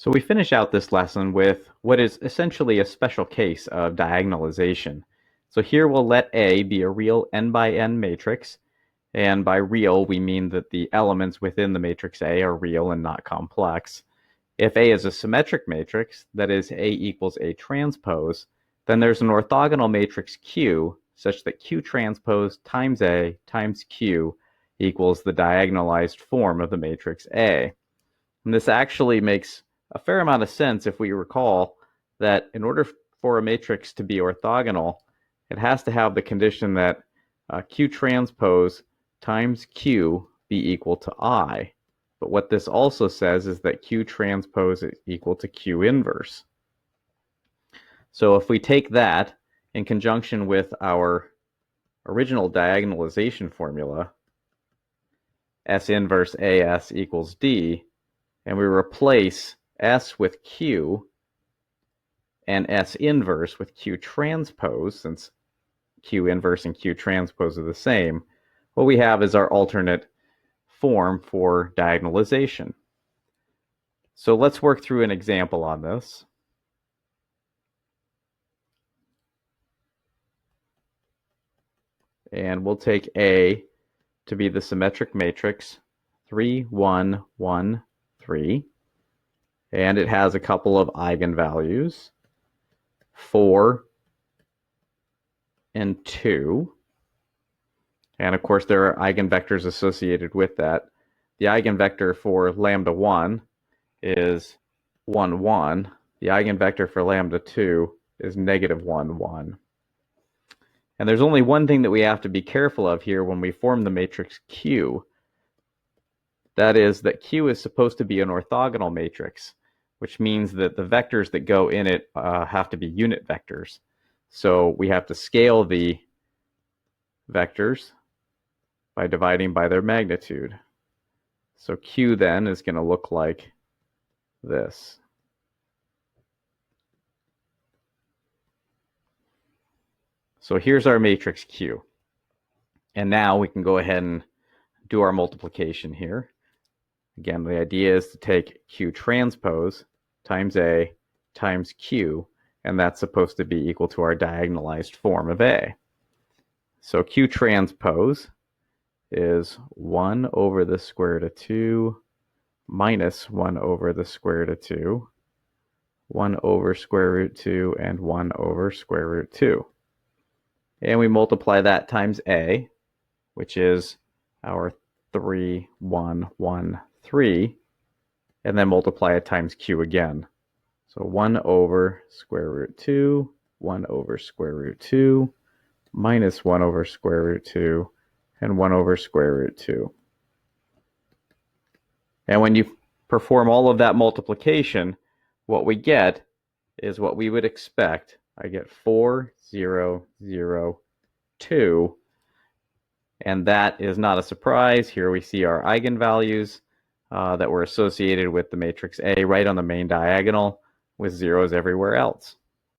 So we finish out this lesson with what is essentially a special case of diagonalization. So here we'll let A be a real n by n matrix, and by real we mean that the elements within the matrix A are real and not complex. If A is a symmetric matrix, that is A equals A transpose, then there's an orthogonal matrix Q such that Q transpose times A times Q equals the diagonalized form of the matrix A. And this actually makes a fair amount of sense if we recall that in order for a matrix to be orthogonal, it has to have the condition that Q transpose times Q be equal to I. But what this also says is that Q transpose is equal to Q inverse. So if we take that in conjunction with our original diagonalization formula, S inverse AS equals D, and we replace S with Q and S inverse with Q transpose, since Q inverse and Q transpose are the same, what we have is our alternate form for diagonalization. So let's work through an example on this. And we'll take A to be the symmetric matrix 3, 1, 1, 3. And it has a couple of eigenvalues, 4 and 2. And of course, there are eigenvectors associated with that. The eigenvector for lambda 1 is 1, 1. The eigenvector for lambda 2 is negative 1, 1. And there's only one thing that we have to be careful of here when we form the matrix Q. That is that Q is supposed to be an orthogonal matrix, which means that the vectors that go in it have to be unit vectors. So we have to scale the vectors by dividing by their magnitude. So Q then is going to look like this. So here's our matrix Q. And now we can go ahead and do our multiplication here. Again, the idea is to take Q transpose times A times Q, and that's supposed to be equal to our diagonalized form of A. So Q transpose is 1 over the square root of 2 minus 1 over the square root of 2, 1 over square root 2, and 1 over square root 2. And we multiply that times A, which is our 3, 1, 1, 3, and then multiply it times Q again. So 1 over square root 2, 1 over square root 2, minus 1 over square root 2, and 1 over square root 2. And when you perform all of that multiplication, what we get is what we would expect. I get 4, 0, 0, 2. And that is not a surprise. Here we see our eigenvalues that were associated with the matrix A right on the main diagonal with zeros everywhere else.